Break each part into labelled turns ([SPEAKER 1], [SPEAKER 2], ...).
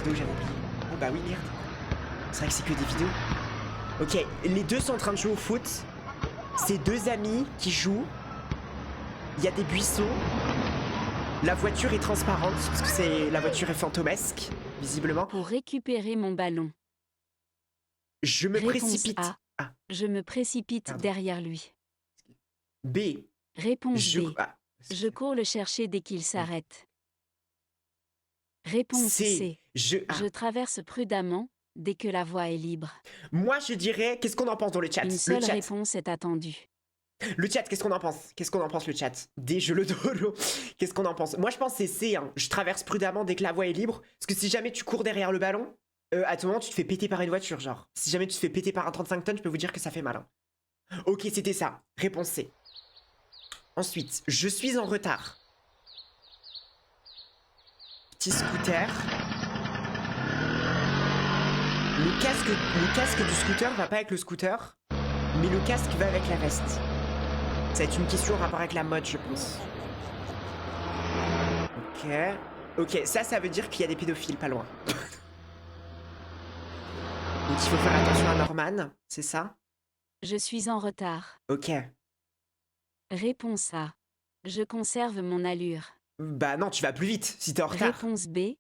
[SPEAKER 1] vidéos, j'avais oublié. Oh bah oui, merde. C'est vrai que c'est que des vidéos. Ok, les deux sont en train de jouer au foot. C'est deux amis qui jouent. Il y a des buissons. La voiture est transparente, parce que la voiture est fantomesque, visiblement.
[SPEAKER 2] Pour récupérer mon ballon.
[SPEAKER 1] Je me
[SPEAKER 2] Réponse
[SPEAKER 1] précipite.
[SPEAKER 2] A.
[SPEAKER 1] Ah,
[SPEAKER 2] Je me précipite
[SPEAKER 1] pardon.
[SPEAKER 2] derrière lui.
[SPEAKER 1] B.
[SPEAKER 2] Réponse B.
[SPEAKER 1] Ah,
[SPEAKER 2] Je cours le chercher dès qu'il s'arrête. Réponse C. Je traverse prudemment dès que la voie est libre.
[SPEAKER 1] Moi, je dirais, qu'est-ce qu'on en pense dans le chat?
[SPEAKER 2] Une
[SPEAKER 1] Le
[SPEAKER 2] seule
[SPEAKER 1] chat.
[SPEAKER 2] réponse est attendue.
[SPEAKER 1] Le chat, qu'est-ce qu'on en pense? Qu'est-ce qu'on en pense, le chat? Des jeux le dolo. Qu'est-ce qu'on en pense? Moi, je pense que c'est C. Hein. Je traverse prudemment dès que la voie est libre. Parce que si jamais tu cours derrière le ballon, à tout moment, tu te fais péter par une voiture, genre. Si jamais tu te fais péter par un 35 tonnes, je peux vous dire que ça fait mal. Hein. Ok, c'était ça. Réponse C. Ensuite, je suis en retard. Petit scooter. Le casque du scooter va pas avec le scooter, mais le casque va avec la veste. Ça va être une question en rapport avec la mode, je pense. Ok. Ok, ça veut dire qu'il y a des pédophiles pas loin. Donc il faut faire attention à Norman, c'est ça?
[SPEAKER 2] Je suis en retard.
[SPEAKER 1] Ok.
[SPEAKER 2] Réponse A. Je conserve mon allure.
[SPEAKER 1] Bah non, tu vas plus vite si t'es en retard.
[SPEAKER 2] Réponse B.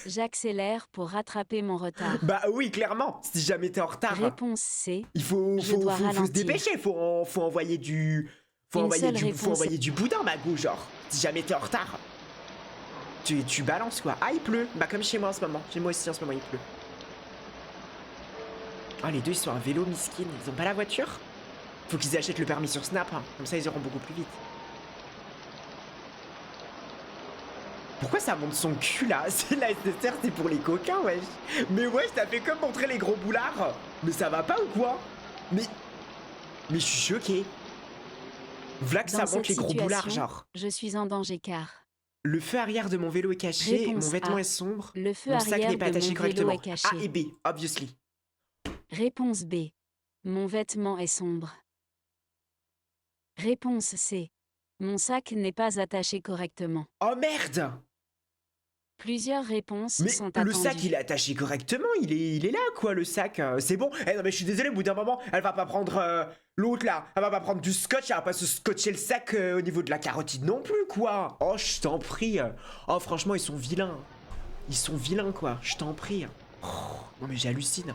[SPEAKER 2] J'accélère pour rattraper mon retard.
[SPEAKER 1] Bah oui, clairement, si jamais t'es en retard.
[SPEAKER 2] Réponse C.
[SPEAKER 1] Il faut
[SPEAKER 2] dois
[SPEAKER 1] se
[SPEAKER 2] ralentir.
[SPEAKER 1] dépêcher, faut envoyer du... Faut envoyer du boudin, ma go, genre. Si jamais t'es en retard. Tu balances, quoi. Ah, il pleut. Bah comme chez moi en ce moment. Chez moi aussi en ce moment, il pleut. Oh, les deux, ils sont à vélo, miskin. Ils ont pas la voiture? Faut qu'ils achètent le permis sur Snap, hein. Comme ça, ils iront beaucoup plus vite. Pourquoi ça monte son cul, là? C'est la SSR, c'est pour les coquins, wesh. Mais wesh, t'as fait comme montrer les gros boulards. Mais ça va pas ou quoi? Mais je suis choqué. V'là que ça monte les gros boulards, genre.
[SPEAKER 2] Je suis en danger car.
[SPEAKER 1] Le feu arrière de mon vélo est caché,
[SPEAKER 2] Réponse
[SPEAKER 1] mon vêtement
[SPEAKER 2] A.
[SPEAKER 1] est sombre,
[SPEAKER 2] Le feu
[SPEAKER 1] mon sac
[SPEAKER 2] arrière
[SPEAKER 1] n'est pas
[SPEAKER 2] de
[SPEAKER 1] attaché
[SPEAKER 2] mon vélo
[SPEAKER 1] correctement.
[SPEAKER 2] est caché.
[SPEAKER 1] A et B, obviously.
[SPEAKER 2] Réponse B. Mon vêtement est sombre. Réponse C. Mon sac n'est pas attaché correctement.
[SPEAKER 1] Oh merde!
[SPEAKER 2] Plusieurs réponses
[SPEAKER 1] Mais
[SPEAKER 2] sont
[SPEAKER 1] le
[SPEAKER 2] attendues.
[SPEAKER 1] sac il est attaché correctement, il est là quoi le sac. C'est bon. Eh non mais je suis désolé, au bout d'un moment, elle va pas prendre l'autre là. Elle va pas prendre du scotch, elle va pas se scotcher le sac au niveau de la carotide non plus quoi. Oh je t'en prie. Oh franchement ils sont vilains. Ils sont vilains quoi, je t'en prie. Oh, non mais j'hallucine.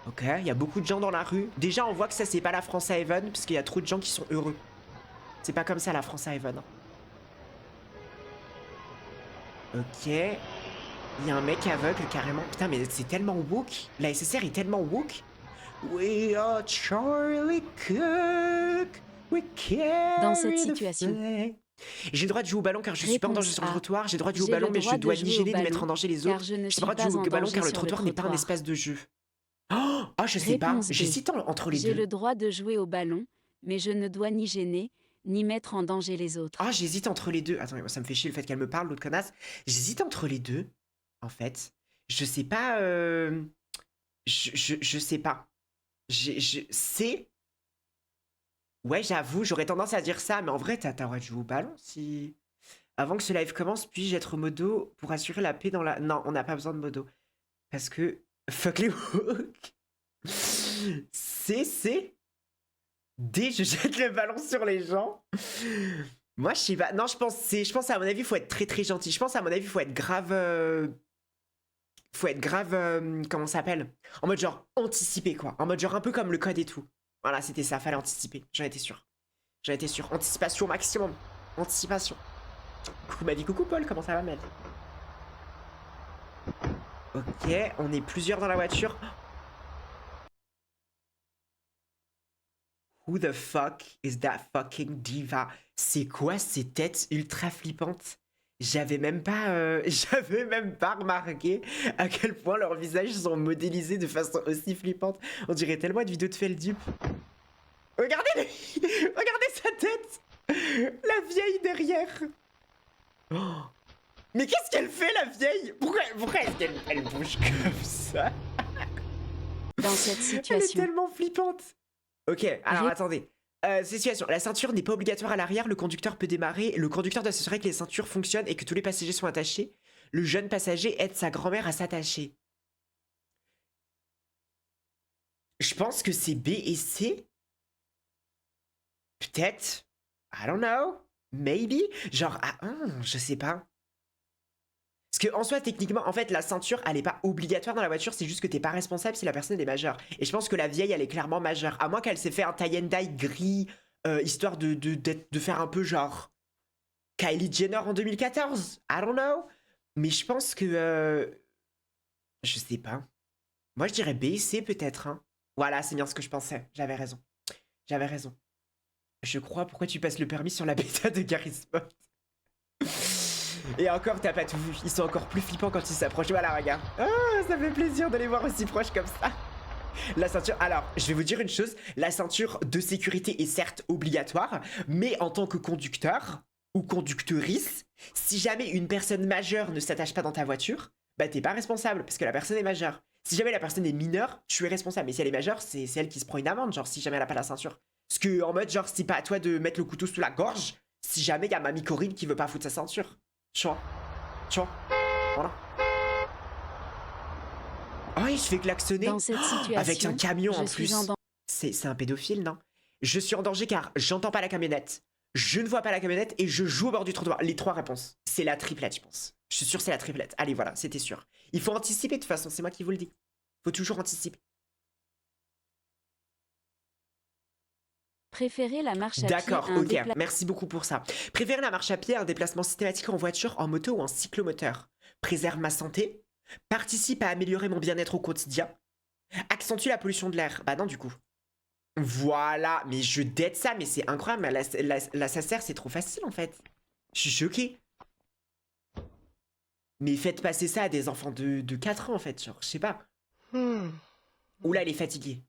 [SPEAKER 1] Ok, il y a beaucoup de gens dans la rue. Déjà on voit que ça c'est pas la France à Haven, parce qu'il y a trop de gens qui sont heureux. C'est pas comme ça la France à Haven. Ok. Il y a un mec aveugle carrément. Putain mais c'est tellement woke. La SSR est tellement woke. We are Charlie Cook. We carry
[SPEAKER 2] Dans cette
[SPEAKER 1] the
[SPEAKER 2] situation.
[SPEAKER 1] flag. J'ai le droit de jouer au ballon car je suis pas en
[SPEAKER 2] Réponse
[SPEAKER 1] danger sur le
[SPEAKER 2] A.
[SPEAKER 1] trottoir. J'ai le droit de jouer au
[SPEAKER 2] J'ai le
[SPEAKER 1] ballon mais je
[SPEAKER 2] droit de
[SPEAKER 1] dois ni
[SPEAKER 2] jouer au
[SPEAKER 1] gêner ni
[SPEAKER 2] ballon,
[SPEAKER 1] mettre en danger les
[SPEAKER 2] car
[SPEAKER 1] autres.
[SPEAKER 2] je ne
[SPEAKER 1] J'ai
[SPEAKER 2] suis
[SPEAKER 1] le droit de
[SPEAKER 2] pas
[SPEAKER 1] jouer
[SPEAKER 2] en
[SPEAKER 1] au ballon
[SPEAKER 2] danger
[SPEAKER 1] car le
[SPEAKER 2] sur le
[SPEAKER 1] trottoir n'est pas un
[SPEAKER 2] trottoir.
[SPEAKER 1] espace de jeu. Oh, je sais pas.
[SPEAKER 2] Réponse B.
[SPEAKER 1] J'hésite entre les
[SPEAKER 2] J'ai
[SPEAKER 1] deux.
[SPEAKER 2] le droit de jouer au ballon, mais je ne dois ni gêner, ni mettre en danger les autres.
[SPEAKER 1] Ah, j'hésite entre les deux. Attends, ça me fait chier le fait qu'elle me parle, l'autre connasse. J'hésite entre les deux, en fait. Je sais pas. Je sais pas. C'est. Ouais, j'avoue, j'aurais tendance à dire ça, mais en vrai, t'as le droit de jouer au ballon si. Avant que ce live commence, puis-je être modo pour assurer la paix dans la. Non, on n'a pas besoin de modo. Parce que. Fuck les woke. C'est. D, je jette le ballon sur les gens. Moi, je sais pas. Non, je pense à mon avis, il faut être très très gentil. Je pense à mon avis, il faut être grave. Comment ça s'appelle? En mode genre anticipé quoi. En mode genre un peu comme le code et tout. Voilà, c'était ça, fallait anticiper. J'en étais sûr. J'en étais sûr. Anticipation au maximum. Anticipation. Coucou ma vie, coucou Paul, comment ça va mec? Ok, on est plusieurs dans la voiture. Who the fuck is that fucking diva? C'est quoi ces têtes ultra flippantes? J'avais même pas remarqué à quel point leurs visages sont modélisés de façon aussi flippante. On dirait tellement une vidéo de Feldup. Regardez regardez sa tête. La vieille derrière. Oh. Mais qu'est-ce qu'elle fait la vieille? Pourquoi est-ce qu'elle bouge comme ça?
[SPEAKER 2] Dans cette
[SPEAKER 1] Elle est
[SPEAKER 2] situation.
[SPEAKER 1] tellement flippante. Ok, alors attendez. Situation. La ceinture n'est pas obligatoire à l'arrière, le conducteur peut démarrer. Le conducteur doit s'assurer que les ceintures fonctionnent et que tous les passagers sont attachés. Le jeune passager aide sa grand-mère à s'attacher. Je pense que c'est B et C. Peut-être. I don't know. Maybe. Genre, je sais pas. Parce que en soi, techniquement, en fait, la ceinture, elle est pas obligatoire dans la voiture, c'est juste que t'es pas responsable si la personne est majeure. Et je pense que la vieille, elle est clairement majeure. À moins qu'elle s'ait fait un tie and dye gris, histoire de faire un peu genre Kylie Jenner en 2014. I don't know. Mais je pense que... je sais pas. Moi, je dirais B et C peut-être. Hein. Voilà, c'est bien ce que je pensais. J'avais raison. J'avais raison. Je crois, pourquoi tu passes le permis sur la bêta de Gary Spot? Et encore, t'as pas tout vu. Ils sont encore plus flippants quand ils s'approchent. Voilà, regarde. Oh, ça fait plaisir de les voir aussi proches comme ça. La ceinture... Alors, je vais vous dire une chose. La ceinture de sécurité est certes obligatoire, mais en tant que conducteur ou conductrice, si jamais une personne majeure ne s'attache pas dans ta voiture, bah t'es pas responsable parce que la personne est majeure. Si jamais la personne est mineure, tu es responsable. Mais si elle est majeure, c'est elle qui se prend une amende, genre si jamais elle a pas la ceinture. Parce que en mode, genre, c'est pas à toi de mettre le couteau sous la gorge si jamais il y a Mamie Corinne qui veut pas foutre sa ceinture. Tu vois. Voilà. Oh, il se fait klaxonner.
[SPEAKER 2] Dans cette situation,
[SPEAKER 1] avec un camion en
[SPEAKER 2] je suis
[SPEAKER 1] plus.
[SPEAKER 2] en danger.
[SPEAKER 1] C'est un pédophile, non? Je suis en danger car j'entends pas la camionnette, je ne vois pas la camionnette et je joue au bord du trottoir. Les 3 réponses. C'est la triplette, je pense. Je suis sûr c'est la triplette. Allez, voilà, c'était sûr. Il faut anticiper de toute façon, c'est moi qui vous le dis. Faut toujours anticiper.
[SPEAKER 2] Préférez la marche à pied
[SPEAKER 1] D'accord,
[SPEAKER 2] à un
[SPEAKER 1] ok,
[SPEAKER 2] déplacement.
[SPEAKER 1] merci beaucoup pour ça. Préférer la marche à pied à un déplacement systématique en voiture, en moto ou en cyclomoteur. Préserve ma santé. Participe à améliorer mon bien-être au quotidien. Accentue la pollution de l'air. Bah non, du coup. Voilà, mais je dette ça, mais c'est incroyable. La SACER, c'est trop facile en fait. Je suis choqué. Mais faites passer ça à des enfants de 4 ans en fait, genre, je sais pas. Oula, il est fatigué.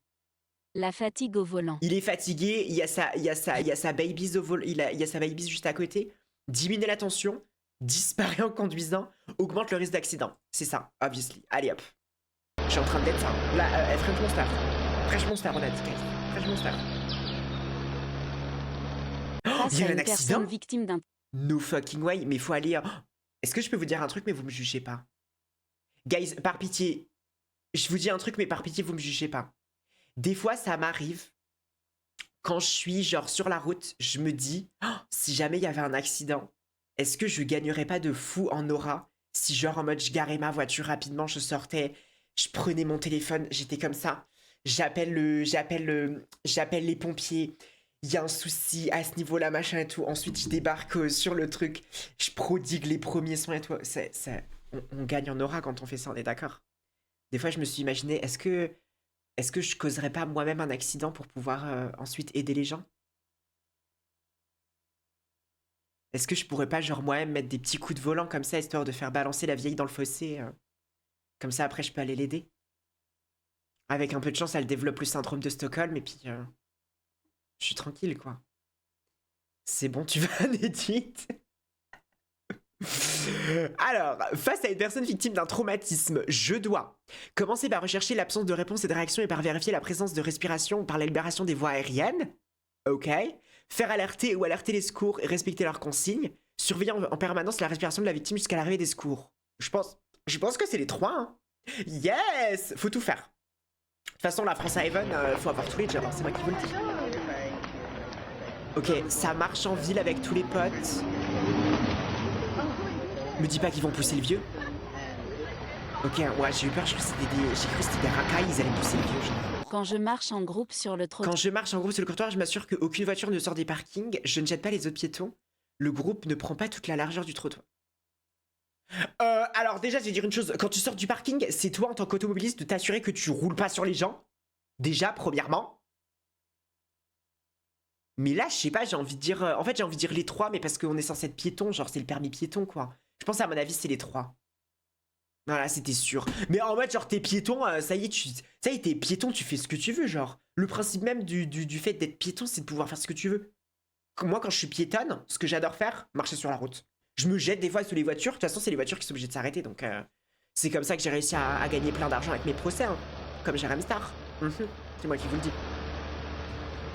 [SPEAKER 2] La fatigue au volant.
[SPEAKER 1] Il est fatigué, il y a sa baby's au vol, il y a sa baby's juste à côté. Diminue la tension, disparaît en conduisant, augmente le risque d'accident. C'est ça, obviously. Allez hop. Je suis en train de d'être ça. Là, French Monster. French Monster, on a dit. French Monster. Oh, il y a un accident
[SPEAKER 2] victime d'un...
[SPEAKER 1] No fucking way, mais faut aller... Est-ce que je peux vous dire un truc, mais vous me jugez pas? Guys, par pitié. Je vous dis un truc, mais par pitié, vous me jugez pas. Des fois, ça m'arrive, quand je suis genre sur la route, je me dis, si jamais il y avait un accident, est-ce que je gagnerais pas de fou en aura si genre en mode je garais ma voiture rapidement, je sortais, je prenais mon téléphone, j'étais comme ça, j'appelle les pompiers, il y a un souci à ce niveau-là, machin et tout, ensuite je débarque sur le truc, je prodigue les premiers soins et tout, on gagne en aura quand on fait ça, on est d'accord? Des fois, je me suis imaginé, est-ce que je causerais pas moi-même un accident pour pouvoir ensuite aider les gens? Est-ce que je pourrais pas genre moi-même mettre des petits coups de volant comme ça, histoire de faire balancer la vieille dans le fossé comme ça après je peux aller l'aider? Avec un peu de chance, elle développe le syndrome de Stockholm et puis je suis tranquille quoi. C'est bon, tu vas Nedit? Alors, face à une personne victime d'un traumatisme, je dois commencer par rechercher l'absence de réponse et de réaction et par vérifier la présence de respiration par la libération des voies aériennes. Ok. Faire alerter ou alerter les secours et respecter leurs consignes. Surveiller en permanence la respiration de la victime jusqu'à l'arrivée des secours. Je pense que c'est les 3. Hein. Yes! Faut tout faire. De toute façon, la France à Haven, faut avoir tous les jobs, hein, c'est moi qui vous le dis. Ok, ça marche en ville avec tous les potes. Me dis pas qu'ils vont pousser le vieux. Ok, ouais, j'ai eu peur, j'ai cru que c'était des racailles, ils allaient pousser le vieux. Genre.
[SPEAKER 2] Quand je marche en groupe sur le trottoir.
[SPEAKER 1] Quand je marche en groupe sur le trottoir, je m'assure qu'aucune voiture ne sort des parkings, je ne jette pas les autres piétons. Le groupe ne prend pas toute la largeur du trottoir. Alors déjà, je vais dire une chose, quand tu sors du parking, c'est toi en tant qu'automobiliste de t'assurer que tu roules pas sur les gens. Déjà, premièrement. Mais là, je sais pas, j'ai envie de dire... en fait, j'ai envie de dire les 3, mais parce qu'on est censé être piéton, genre c'est le permis piéton, quoi. Je pense à mon avis, c'est les 3. Voilà, c'était sûr. Mais en mode, genre, t'es piéton, ça y est, t'es piéton, tu fais ce que tu veux, genre. Le principe même du fait d'être piéton, c'est de pouvoir faire ce que tu veux. Moi, quand je suis piétonne, ce que j'adore faire, marcher sur la route. Je me jette des fois sous les voitures. De toute façon, c'est les voitures qui sont obligées de s'arrêter, donc... c'est comme ça que j'ai réussi à gagner plein d'argent avec mes procès, hein. Comme Jérém Star. C'est moi qui vous le dis.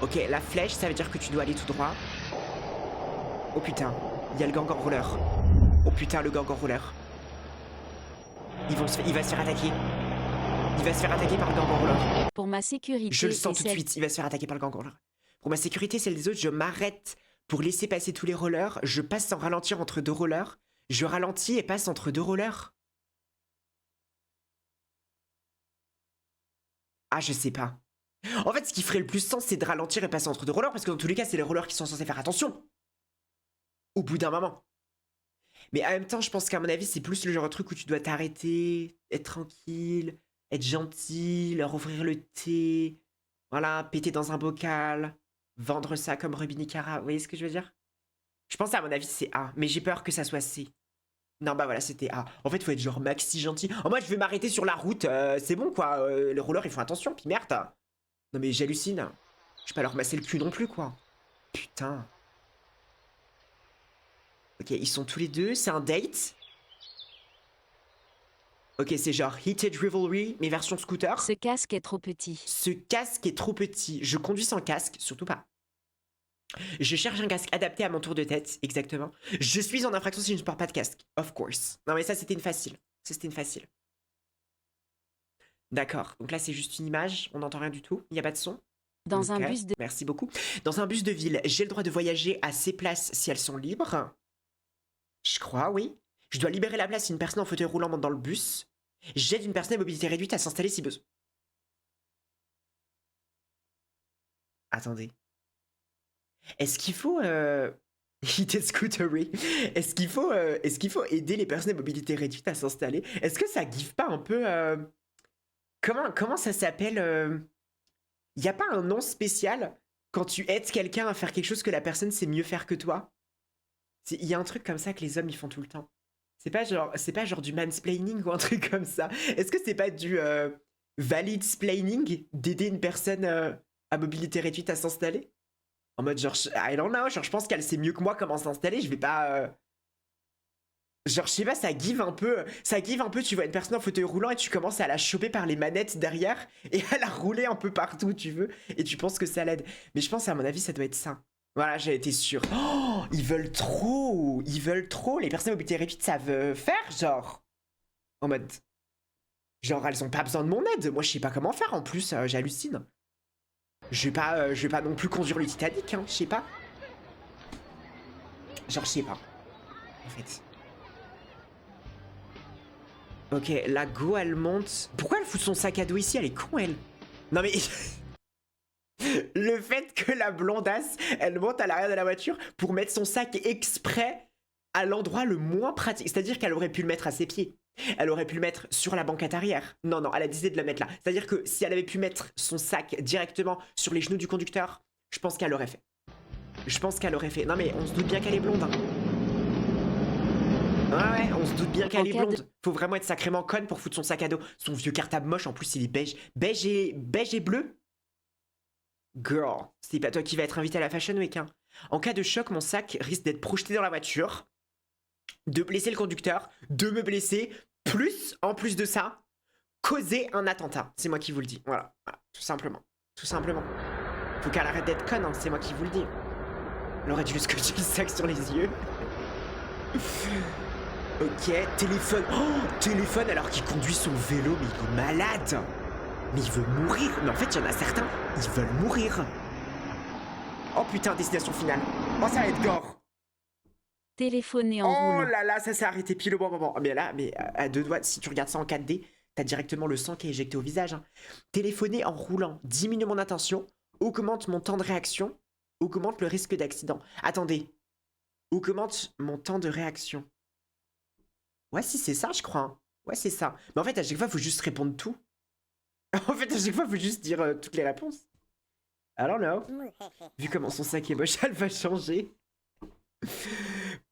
[SPEAKER 1] Ok, la flèche, ça veut dire que tu dois aller tout droit. Oh putain, il y a le gang en roller. Oh putain, le gang en roller. Il va se faire attaquer. Il va se faire attaquer par le gang en roller.
[SPEAKER 2] Pour ma sécurité
[SPEAKER 1] Je le sens
[SPEAKER 2] et
[SPEAKER 1] tout de
[SPEAKER 2] celle-
[SPEAKER 1] suite, il va se faire attaquer par le gang en roller. Pour ma sécurité, celle des autres, je m'arrête pour laisser passer tous les rollers. Je passe sans ralentir entre deux rollers. Je ralentis et passe entre deux rollers. Ah, je sais pas. En fait, ce qui ferait le plus sens, c'est de ralentir et passer entre deux rollers, parce que dans tous les cas, c'est les rollers qui sont censés faire attention. Au bout d'un moment. Mais en même temps, je pense qu'à mon avis, c'est plus le genre de truc où tu dois t'arrêter, être tranquille, être gentil, leur offrir le thé, voilà, péter dans un bocal, vendre ça comme Rubinicara. Vous voyez ce que je veux dire? Je pense à mon avis, c'est A, mais j'ai peur que ça soit C. Non, bah voilà, c'était A. En fait, faut être genre maxi gentil. En moi, je vais m'arrêter sur la route, c'est bon quoi. Les rollers, ils font attention, puis merde. Non, mais j'hallucine. Je vais pas leur masser le cul non plus, quoi. Putain. Ok, ils sont tous les deux, c'est un date. Ok, c'est genre Heated Rivalry, mais version scooter.
[SPEAKER 2] Ce casque est trop petit.
[SPEAKER 1] Ce casque est trop petit. Je conduis sans casque, surtout pas. Je cherche un casque adapté à mon tour de tête, exactement. Je suis en infraction si je ne porte pas de casque, of course. Non mais ça c'était une facile. Ça c'était une facile. D'accord, donc là c'est juste une image, on n'entend rien du tout, il n'y a pas de son.
[SPEAKER 2] Dans
[SPEAKER 1] Ok,
[SPEAKER 2] un bus de...
[SPEAKER 1] Merci beaucoup. Dans un bus de ville, j'ai le droit de voyager à ces places si elles sont libres. Je crois, oui. Je dois libérer la place si une personne en fauteuil roulant monte dans le bus. J'aide une personne à mobilité réduite à s'installer si besoin. Attendez. Est-ce qu'il faut... Heated Scootery. Est-ce qu'il faut aider les personnes à mobilité réduite à s'installer? Est-ce que ça give pas un peu... Comment ça s'appelle y a pas un nom spécial quand tu aides quelqu'un à faire quelque chose que la personne sait mieux faire que toi? Il y a un truc comme ça que les hommes ils font tout le temps. C'est pas genre du mansplaining ou un truc comme ça. Est-ce que c'est pas du valid splaining d'aider une personne à mobilité réduite à s'installer? En mode genre, I don't know, genre je pense qu'elle sait mieux que moi comment s'installer, je vais pas... Genre je sais pas, ça give un peu, tu vois une personne en fauteuil roulant et tu commences à la choper par les manettes derrière et à la rouler un peu partout où tu veux et tu penses que ça l'aide. Mais je pense à mon avis ça doit être ça. Voilà, j'ai été sûr. Oh, ils veulent trop, les personnes à mobilité réduite savent faire genre. En mode... Genre elles ont pas besoin de mon aide, moi je sais pas comment faire en plus, j'hallucine. Je vais pas non plus conduire le Titanic, hein, je sais pas. Genre, je sais pas. En fait. Ok, la go, elle monte. Pourquoi elle fout son sac à dos ici? Elle est con, elle. Non, mais. Le fait que la blondasse, elle monte à l'arrière de la voiture pour mettre son sac exprès à l'endroit le moins pratique. C'est-à-dire qu'elle aurait pu le mettre à ses pieds. Elle aurait pu le mettre sur la banquette arrière. Non, non, elle a décidé de le mettre là. C'est-à-dire que si elle avait pu mettre son sac directement sur les genoux du conducteur, je pense qu'elle l'aurait fait. Je pense qu'elle l'aurait fait. Non mais on se doute bien qu'elle est blonde. Hein. Ouais, on se doute bien qu'elle est blonde. Faut vraiment être sacrément conne pour foutre son sac à dos. Son vieux cartable moche, en plus il est beige. Beige et bleu. Girl, c'est pas toi qui vas être invité à la Fashion Week. Hein. En cas de choc, mon sac risque d'être projeté dans la voiture, de blesser le conducteur, de me blesser, plus, en plus de ça, causer un attentat. C'est moi qui vous le dis. Voilà, voilà. Tout simplement. Tout simplement. Faut qu'elle arrête d'être conne, hein. C'est moi qui vous le dis. Elle aurait dû lui scotcher le sac sur les yeux. Ok, téléphone. Oh, téléphone alors qu'il conduit son vélo, mais il est malade. Mais il veut mourir. Mais en fait, il y en a certains, ils veulent mourir. Oh putain, destination finale. Oh, ça va être gore.
[SPEAKER 2] Téléphoner en
[SPEAKER 1] Oh
[SPEAKER 2] roulant.
[SPEAKER 1] là là, ça s'est arrêté pile au bon moment. Mais là, mais à deux doigts, si tu regardes ça en 4D, t'as directement le sang qui est éjecté au visage. Hein. Téléphoner en roulant diminue mon attention, augmente mon temps de réaction, augmente le risque d'accident. Attendez. Augmente mon temps de réaction. Ouais, si, c'est ça, je crois. Hein. Ouais, c'est ça. Mais en fait, à chaque fois, il faut juste répondre tout. En fait, à chaque fois, il faut juste dire toutes les réponses. I don't know. Vu comment son sac est moche, elle va changer.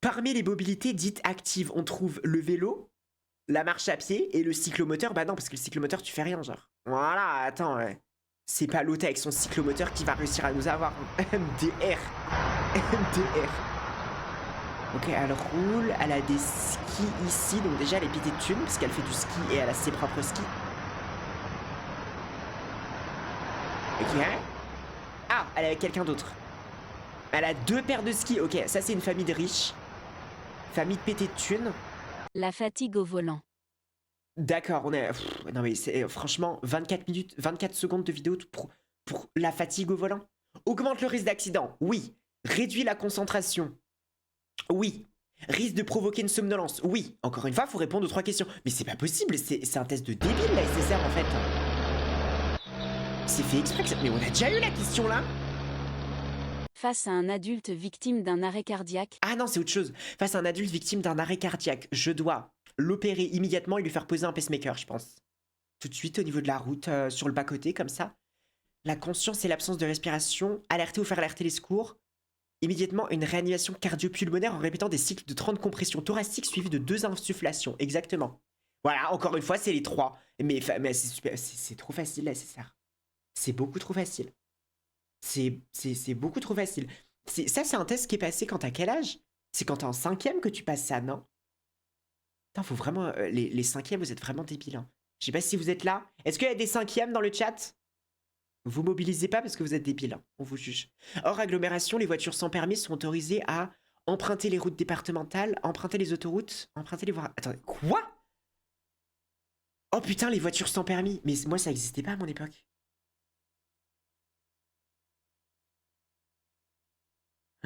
[SPEAKER 1] Parmi les mobilités dites actives, on trouve le vélo, la marche à pied et le cyclomoteur. Bah non, parce que le cyclomoteur, tu fais rien, genre. Voilà, attends, ouais. C'est pas l'autre avec son cyclomoteur qui va réussir à nous avoir. MDR. MDR. Ok, elle roule, elle a des skis ici, donc déjà elle est pétée de thunes, parce qu'elle fait du ski et elle a ses propres skis. Ok. Ah, elle est avec quelqu'un d'autre. Elle a 2 paires de skis. Ok, ça c'est une famille de riches. Famille de pété de thunes.
[SPEAKER 2] La fatigue au volant.
[SPEAKER 1] D'accord, on est... non mais c'est franchement 24 minutes, 24 secondes de vidéo pour la fatigue au volant. Augmente le risque d'accident, oui. Réduit la concentration, oui. Risque de provoquer une somnolence, oui. Encore une fois, faut répondre aux 3 questions. Mais c'est pas possible, c'est un test de débile la SSR en fait. C'est fait exprès que ça... Mais on a déjà eu la question là.
[SPEAKER 2] Face à un adulte victime d'un arrêt cardiaque,
[SPEAKER 1] Ah non, c'est autre chose. Face à un adulte victime d'un arrêt cardiaque, je dois l'opérer immédiatement et lui faire poser un pacemaker, je pense. Tout de suite au niveau de la route, sur le bas-côté, comme ça. La conscience et l'absence de respiration, alerter ou faire alerter les secours. Immédiatement, une réanimation cardio-pulmonaire en répétant des cycles de 30 compressions thoraciques suivis de 2 insufflations. Exactement. Voilà, encore une fois, c'est les 3. Mais c'est super, c'est trop facile, là, c'est ça. C'est beaucoup trop facile. C'est beaucoup trop facile. Ça, c'est un test qui est passé quand t'as quel âge? C'est quand t'es en 5e que tu passes ça, non? Putain, faut vraiment... les 5e, vous êtes vraiment débiles. Hein. Je sais pas si vous êtes là. Est-ce qu'il y a des 5e dans le chat? Vous mobilisez pas parce que vous êtes débiles. Hein. On vous juge. Hors agglomération, les voitures sans permis sont autorisées à emprunter les routes départementales, emprunter les autoroutes, emprunter les voies... Attendez, quoi? Oh putain, les voitures sans permis. Mais moi, ça existait pas à mon époque.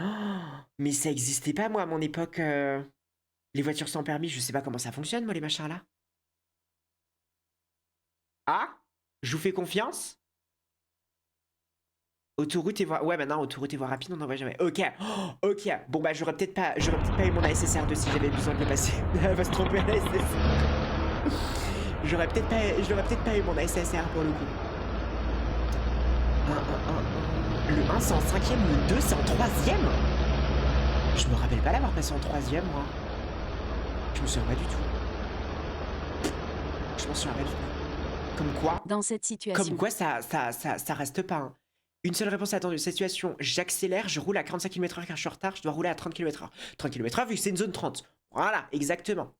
[SPEAKER 1] Oh, mais ça existait pas, moi, à mon époque. Les voitures sans permis, je sais pas comment ça fonctionne, moi, les machins là. Ah? Je vous fais confiance? Autoroute et voie... Ouais, maintenant, autoroute et voie rapide, on n'en voit jamais. Ok. Oh, ok. Bon, bah, j'aurais peut-être pas eu mon ASSR 2 si j'avais besoin de le passer. Elle va se tromper à la SSR. J'aurais peut-être pas eu mon ASSR pour le coup. Le 1, c'est en 5e, le 2, c'est en 3e. Je me rappelle pas l'avoir passé en 3e, moi. Je me souviens pas du tout. Je m'en souviens pas du tout. Comme quoi,
[SPEAKER 2] dans cette situation,
[SPEAKER 1] ça reste pas. Hein. Une seule réponse attendue. Situation, j'accélère, je roule à 45 km/h car je suis en retard, je dois rouler à 30 km/h. 30 km/h vu que c'est une zone 30. Voilà, exactement.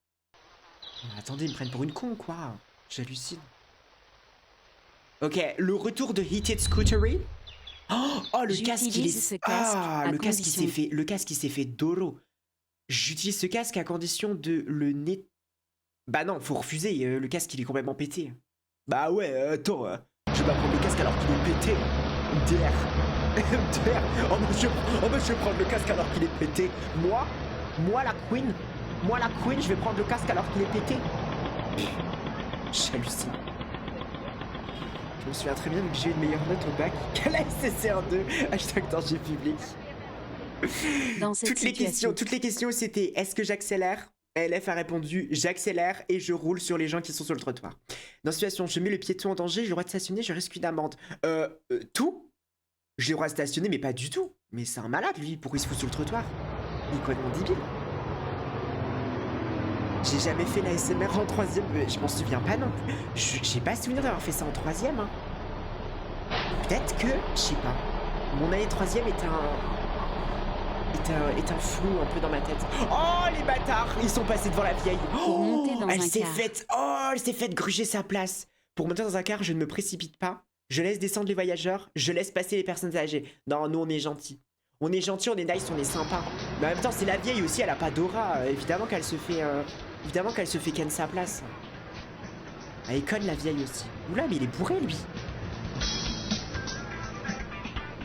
[SPEAKER 1] Attendez, ils me prennent pour une con, quoi. J'hallucine. Ok, le retour de Heated Scootery. Oh, le casque, il est... Ah, le casque, il s'est fait dolo. J'utilise ce casque à condition de le net... Bah non, faut refuser, le casque, il est complètement pété. Bah ouais, attends, je vais pas prendre le casque alors qu'il est pété. MDR. MDR. Oh, mais je vais prendre le casque alors qu'il est pété. Moi la queen, je vais prendre le casque alors qu'il est pété. J'hallucine. Je me souviens très bien que j'ai eu une meilleure note au bac qu'à la SSR2. Hashtag danger public.
[SPEAKER 2] dans cette
[SPEAKER 1] Toutes les questions c'était est-ce que j'accélère? LF a répondu j'accélère et je roule sur les gens qui sont sur le trottoir. Dans cette situation, je mets le piéton en danger, j'ai le droit de stationner, je risque une amende. Tout? J'ai le droit de stationner, mais pas du tout. Mais c'est un malade lui, pourquoi il se fout sur le trottoir? Il est complètement débile. J'ai jamais fait la SMR en 3e, je m'en souviens pas non plus. J'ai pas souvenir d'avoir fait ça en 3e. Hein. Peut-être que, je sais pas. Mon année 3e est un flou un peu dans ma tête. Oh les bâtards, ils sont passés devant la vieille. Elle s'est faite gruger sa place. Pour monter dans un car, je ne me précipite pas. Je laisse descendre les voyageurs, je laisse passer les personnes âgées. Non, nous on est gentils. On est gentils, on est nice, on est sympa. Mais en même temps, c'est la vieille aussi, elle a pas d'aura. Évidemment qu'elle se fait ken sa place. Elle est conne la vieille aussi. Oula, mais il est bourré lui.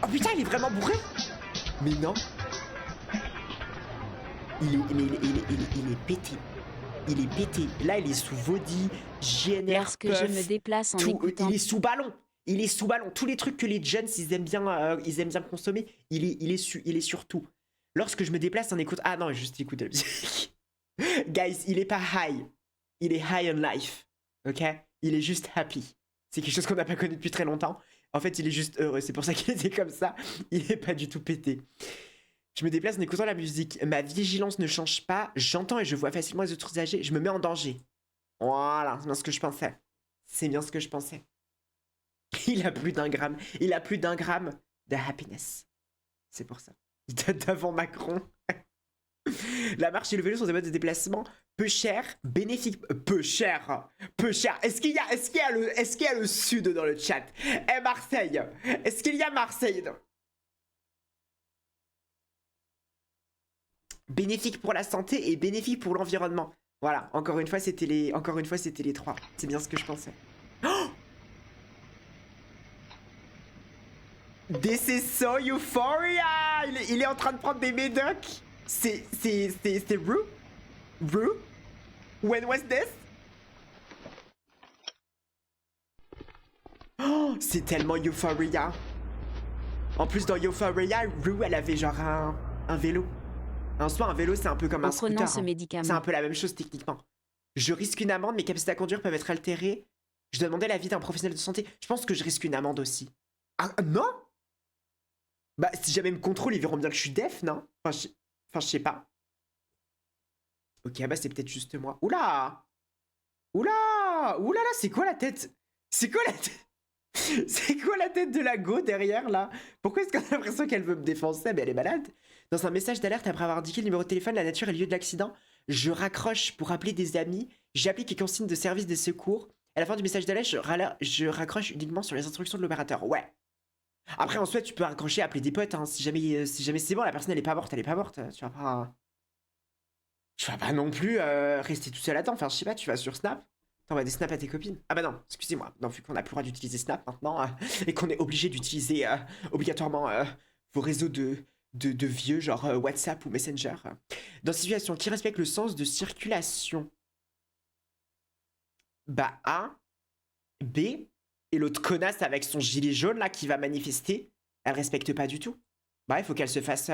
[SPEAKER 1] Oh putain, il est vraiment bourré. Mais non. Il est pété. Il est pété. Là, il est sous Vody, GNR,
[SPEAKER 2] lorsque je me déplace en
[SPEAKER 1] tout,
[SPEAKER 2] écoutant...
[SPEAKER 1] il est sous ballon. Il est sous ballon. Tous les trucs que les jeunes, ils aiment bien consommer, il est sur tout. Lorsque je me déplace en écoute... Ah non, juste écoute la musique. Guys, il est pas high. Il est high on life. Ok? Il est juste happy. C'est quelque chose qu'on n'a pas connu depuis très longtemps. En fait, il est juste heureux. C'est pour ça qu'il était comme ça. Il est pas du tout pété. Je me déplace en écoutant la musique. Ma vigilance ne change pas. J'entends et je vois facilement les autres âgés. Je me mets en danger. Voilà, c'est bien ce que je pensais. C'est bien ce que je pensais. Il a plus d'un gramme. Il a plus d'1 gramme de happiness. C'est pour ça. Il date d'avant Macron. La marche et le vélo sont des modes de déplacement peu chers, bénéfiques. Peu cher. Peu cher. Est-ce qu'il y a le sud dans le chat? Eh Marseille. Est-ce qu'il y a Marseille? Bénéfique pour la santé et bénéfique pour l'environnement. Voilà, encore une fois, c'était les trois. C'est bien ce que je pensais. Oh, This is so euphoria! Il est en train de prendre des médocs. C'est Rue? Rue? When was this? Oh, c'est tellement euphoria. En plus, dans Euphoria, Rue, elle avait genre un vélo. En soi, un vélo, c'est un peu comme un
[SPEAKER 2] En prenant
[SPEAKER 1] scooter.
[SPEAKER 2] ce
[SPEAKER 1] Hein.
[SPEAKER 2] médicament.
[SPEAKER 1] C'est un peu la même chose techniquement. Je risque une amende, mes capacités à conduire peuvent être altérées. Je dois demander l'avis d'un professionnel de santé. Je pense que je risque une amende aussi. Ah, non? Bah, si jamais ils me contrôlent, ils verront bien que je suis def, non? Enfin, je sais pas. Ok, bah c'est peut-être juste moi. Oula! Oula! Oula là, c'est quoi la tête? C'est quoi la tête? C'est quoi la tête de la go derrière là? Pourquoi est-ce qu'on a l'impression qu'elle veut me défoncer? Mais elle est malade. Dans un message d'alerte après avoir indiqué le numéro de téléphone, la nature et le lieu de l'accident, je raccroche pour appeler des amis. J'applique les consignes de service des secours. À la fin du message d'alerte, je raccroche uniquement sur les instructions de l'opérateur. Ouais. Après, en soi, tu peux raccrocher, appeler des potes. Hein. Si jamais c'est bon, la personne elle est pas morte, elle est pas morte. Tu vas pas non plus rester tout seul à temps. Enfin, je sais pas, tu vas sur Snap. T'envoies des snaps à tes copines. Ah bah non, excusez-moi. Non, vu qu'on a plus le droit d'utiliser Snap maintenant et qu'on est obligé d'utiliser obligatoirement vos réseaux de vieux, genre WhatsApp ou Messenger. Dans une situation qui respecte le sens de circulation. Bah A, B, et l'autre connasse avec son gilet jaune là qui va manifester, elle respecte pas du tout. Bah il faut qu'elle se fasse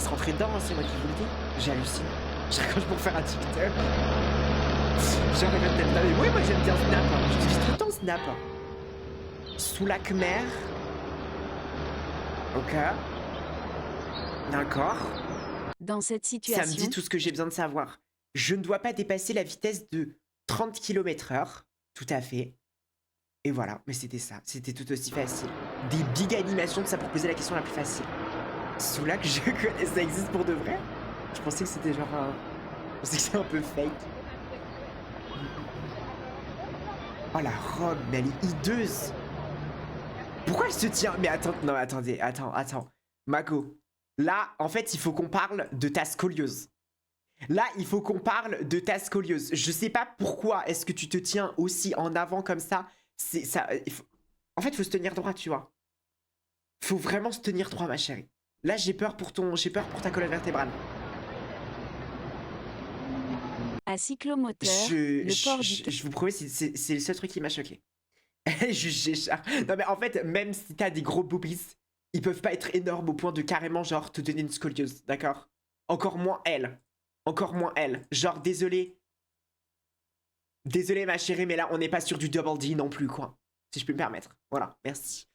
[SPEAKER 1] rentrer dedans, hein, c'est moi qui vous le dis. J'hallucine. Je raccroche pour faire un TikTok. J'arrive à tellement. Mais ouais, moi j'aime bien Snap. Hein. J'utilise tout le temps Snap. Sous la Khmer. Ok. D'accord.
[SPEAKER 2] Dans cette
[SPEAKER 1] Ça
[SPEAKER 2] situation,
[SPEAKER 1] me dit tout ce que j'ai besoin de savoir. Je ne dois pas dépasser la vitesse de 30 km/h. Tout à fait. Et voilà, mais c'était ça. C'était tout aussi facile. Des big animations de ça pour poser la question la plus facile. Sous la que je connais, ça existe pour de vrai? Je pensais que c'était genre un. Je pensais que c'était un peu fake. Oh la robe, mais elle est hideuse. Pourquoi elle se tient? Mais attends, non, attendez, attends. Mako, là, en fait, il faut qu'on parle de ta scoliose. Là, il faut qu'on parle de ta scoliose. Je sais pas pourquoi est-ce que tu te tiens aussi en avant comme ça. C'est ça. En fait, il faut se tenir droit, tu vois. Faut vraiment se tenir droit, ma chérie. Là, j'ai peur pour ta colonne vertébrale.
[SPEAKER 2] à cyclomoteur, le port du
[SPEAKER 1] Je vous promets, c'est le seul truc qui m'a choqué. Juste non mais en fait, même si t'as des gros boobies, ils peuvent pas être énormes au point de carrément genre te donner une scoliose, d'accord? Encore moins elle. Encore moins elle. Genre désolé. Désolé ma chérie, mais là on n'est pas sur du double D non plus quoi. Si je peux me permettre. Voilà, merci.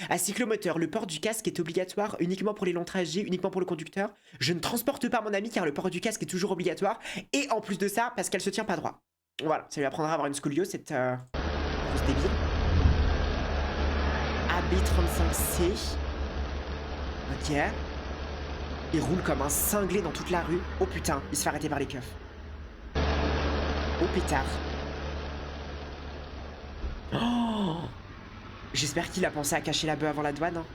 [SPEAKER 1] À cyclomoteur, le port du casque est obligatoire uniquement pour les longs trajets, uniquement pour le conducteur. Je ne transporte pas mon ami car le port du casque est toujours obligatoire. Et en plus de ça, parce qu'elle se tient pas droit. Voilà, ça lui apprendra à avoir une scoliose, cette grosse débile. AB35C. Ok. Il roule comme un cinglé dans toute la rue. Oh putain, il se fait arrêter par les keufs. Oh pétard. Oh, j'espère qu'il a pensé à cacher la bœuf avant la douane. Hein.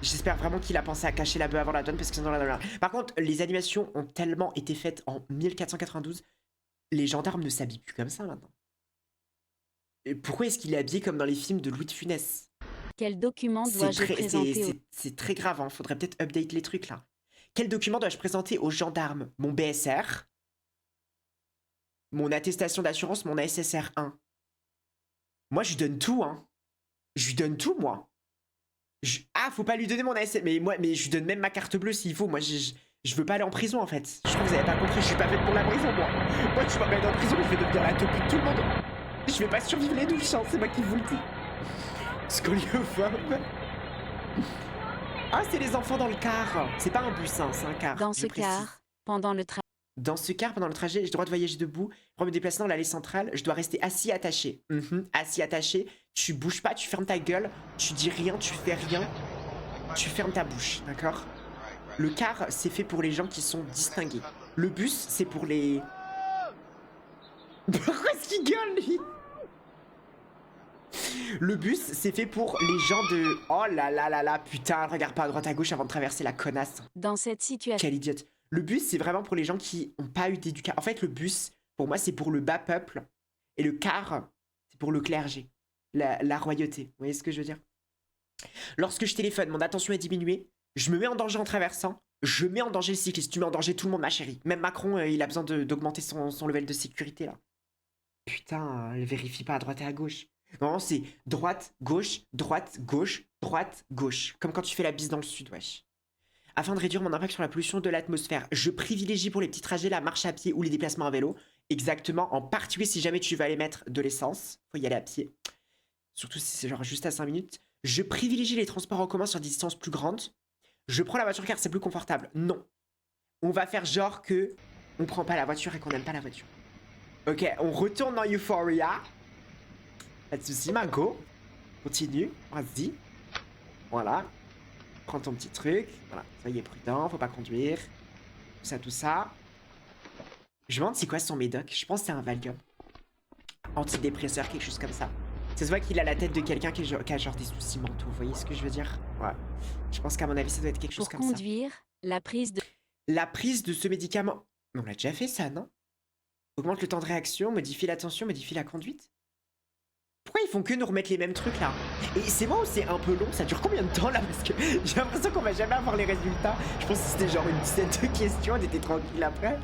[SPEAKER 1] J'espère vraiment qu'il a pensé à cacher la bœuf avant la douane parce que sinon la... Par contre, les animations ont tellement été faites en 1492. Les gendarmes ne s'habillent plus comme ça maintenant. Et pourquoi est-ce qu'il est habillé comme dans les films de Louis de Funès?
[SPEAKER 2] Quel document dois-je présenter au...
[SPEAKER 1] C'est très grave, hein. Faudrait peut-être update les trucs là. Quel document dois-je présenter aux gendarmes? Mon BSR, mon attestation d'assurance, mon ASSR 1. Moi, je lui donne tout, hein. Je lui donne tout, moi. Ah, faut pas lui donner mon ASSR. Mais je lui donne même ma carte bleue s'il faut. Moi, je veux pas aller en prison, en fait. Je crois que vous avez pas compris. Je suis pas faite pour la prison, moi. Moi, tu vas mettre en prison, je vais devenir la taupe de tout le monde. Je vais pas survivre les douches, hein. C'est moi qui vous le dis. Scoliophobe. Ah, c'est les enfants dans le car. C'est pas un bus, hein, c'est un car.
[SPEAKER 2] Dans ce car, pendant le trajet.
[SPEAKER 1] Dans ce car, pendant le trajet, j'ai le droit de voyager debout. Pour me déplacer dans l'allée centrale, je dois rester assis attaché. Assis attaché. Tu bouges pas, tu fermes ta gueule. Tu dis rien, tu fais rien. Tu fermes ta bouche, d'accord? Le car, c'est fait pour les gens qui sont distingués. Le bus, c'est pour les... Pourquoi est-ce qu'il gueule, lui? Le bus, c'est fait pour les gens de... Oh là là là là, putain, regarde pas à droite à gauche avant de traverser la connasse.
[SPEAKER 2] Dans cette situation...
[SPEAKER 1] Quelle idiote. Le bus, c'est vraiment pour les gens qui n'ont pas eu d'éducation. En fait, le bus, pour moi, c'est pour le bas peuple. Et le car, c'est pour le clergé. La royauté. Vous voyez ce que je veux dire? Lorsque je téléphone, mon attention est diminuée. Je me mets en danger en traversant. Je mets en danger le cycliste. Tu mets en danger tout le monde, ma chérie. Même Macron, il a besoin d'augmenter son level de sécurité, là. Putain, elle vérifie pas à droite et à gauche. Non, c'est droite, gauche, droite, gauche, droite, gauche. Comme quand tu fais la bise dans le sud, wesh. Afin de réduire mon impact sur la pollution de l'atmosphère, je privilégie pour les petits trajets la marche à pied ou les déplacements à vélo. Exactement, en particulier si jamais tu vas aller mettre de l'essence. Faut y aller à pied. Surtout si c'est genre juste à 5 minutes. Je privilégie les transports en commun sur des distances plus grandes. Je prends la voiture car c'est plus confortable. Non. On va faire genre que on prend pas la voiture et qu'on n'aime pas la voiture. Ok, on retourne dans Euphoria. Pas de soucis, Margot. Continue, vas-y. Voilà. Prends ton petit truc. Voilà, soyez prudent, faut pas conduire. Tout ça, tout ça. Je me demande c'est quoi son médoc. Je pense que c'est un Valium. Antidépresseur, quelque chose comme ça. Ça se voit qu'il a la tête de quelqu'un qui a genre des soucis mentaux. Vous voyez ce que je veux dire? Ouais. Je pense qu'à mon avis, ça doit être quelque chose
[SPEAKER 2] Pour
[SPEAKER 1] comme ça.
[SPEAKER 2] conduire, la prise de...
[SPEAKER 1] La prise de ce médicament... On l'a déjà fait ça, non? Augmente le temps de réaction, modifie l'attention, modifie la conduite. Pourquoi ils font que nous remettre les mêmes trucs là? Et c'est moi ou c'est un peu long? Ça dure combien de temps là? Parce que j'ai l'impression qu'on va jamais avoir les résultats. Je pense que c'était genre une dizaine de questions, on était tranquille après.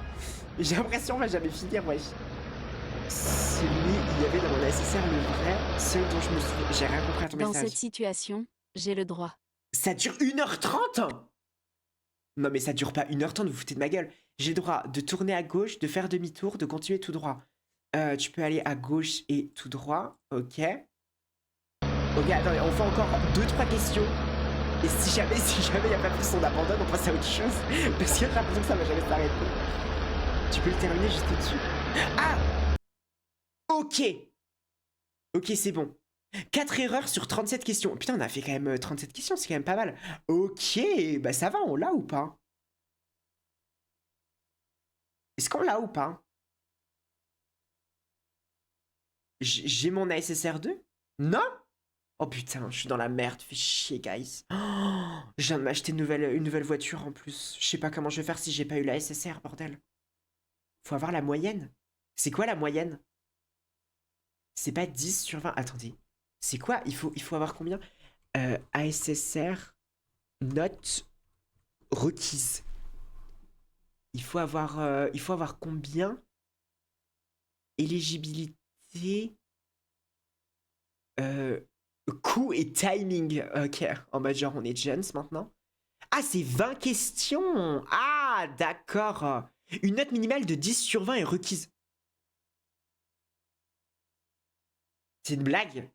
[SPEAKER 1] J'ai l'impression qu'on va jamais finir, wesh. Celui, il y avait dans mon nécessaire le vrai, seul dont je me souviens. J'ai rien compris à ton
[SPEAKER 2] Dans
[SPEAKER 1] message.
[SPEAKER 2] cette situation, j'ai le droit.
[SPEAKER 1] Ça dure 1h30? Non mais ça dure pas 1h30, vous vous foutez de ma gueule. J'ai le droit de tourner à gauche, de faire demi-tour, de continuer tout droit. Tu peux aller à gauche et tout droit, ok. Ok, attendez, on fait encore 2-3 questions. Et si jamais il n'y a pas plus, on abandonne, on passe à autre chose. Parce que j'ai l'impression que ça va jamais s'arrêter. Tu peux le terminer juste au-dessus. Ah! Ok. Ok, c'est bon. 4 erreurs sur 37 questions. Putain, on a fait quand même 37 questions, c'est quand même pas mal. Ok, bah ça va, on l'a ou pas? Est-ce qu'on l'a ou pas? J'ai mon ASSR 2? Non? Oh putain, je suis dans la merde, fais chier, guys. Oh, je viens de m'acheter une nouvelle voiture en plus. Je sais pas comment je vais faire si j'ai pas eu la SSR, bordel. Faut avoir la moyenne. C'est quoi la moyenne? C'est pas 10 sur 20. Attendez. C'est quoi? Il faut avoir combien? ASSR, note requise. Il faut avoir combien? Éligibilité. Coût et timing. Ok, en mode genre on est jeunes maintenant. Ah, c'est 20 questions. Ah, d'accord. Une note minimale de 10 sur 20 est requise. C'est une blague?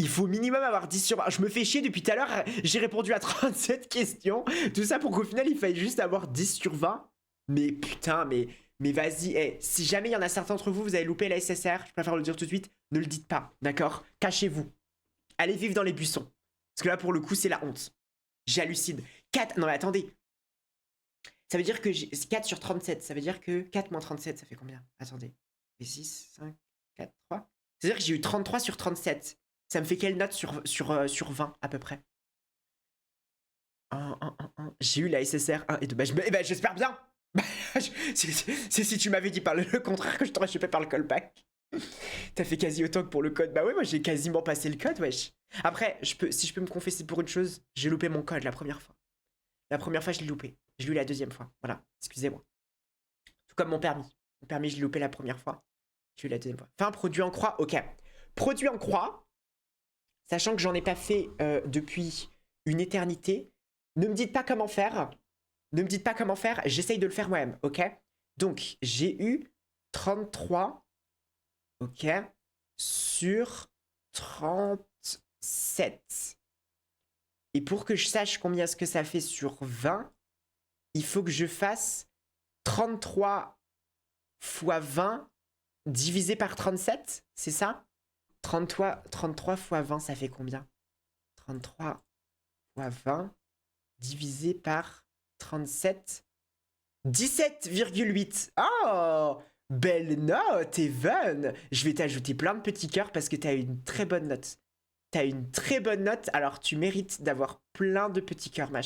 [SPEAKER 1] Il faut minimum avoir 10 sur 20. Je me fais chier depuis tout à l'heure. J'ai répondu à 37 questions. Tout ça pour qu'au final, il faille juste avoir 10 sur 20. Mais putain, mais vas-y. Hey, si jamais il y en a certains d'entre vous, vous avez loupé la SSR, je préfère le dire tout de suite, ne le dites pas, d'accord? Cachez-vous. Allez vivre dans les buissons. Parce que là, pour le coup, c'est la honte. J'hallucine. 4... Non, mais attendez. Ça veut dire que j'ai 4 sur 37. Ça veut dire que 4 moins 37, ça fait combien? Attendez. 6, 5, 4, 3. C'est-à-dire que j'ai eu 33 sur 37. Ça me fait quelle note sur 20 à peu près? J'ai eu la SSR 1 et 2. Bah, j'espère bien. C'est si tu m'avais dit par le contraire que je t'aurais chopé par le callback. T'as fait quasi autant que pour le code. Bah ouais, moi j'ai quasiment passé le code, wesh. Après, si je peux me confesser pour une chose, j'ai loupé mon code la première fois. La première fois, je l'ai loupé. Je l'ai eu la deuxième fois. Voilà, excusez-moi. Tout comme mon permis. Mon permis, je l'ai loupé la première fois. J'ai eu la deuxième fois. Enfin, produit en croix, ok. Produit en croix. Sachant que j'en ai pas fait depuis une éternité. Ne me dites pas comment faire. Ne me dites pas comment faire. J'essaye de le faire moi-même, ok? Donc, j'ai eu 33, ok, sur 37. Et pour que je sache combien ce que ça fait sur 20, il faut que je fasse 33 fois 20 divisé par 37, c'est ça? 33 fois 20, ça fait combien? 33 fois 20 divisé par 37. 17,8. Oh, belle note, Evan. Je vais t'ajouter plein de petits cœurs parce que t'as une très bonne note. T'as une très bonne note, alors tu mérites d'avoir plein de petits cœurs, ma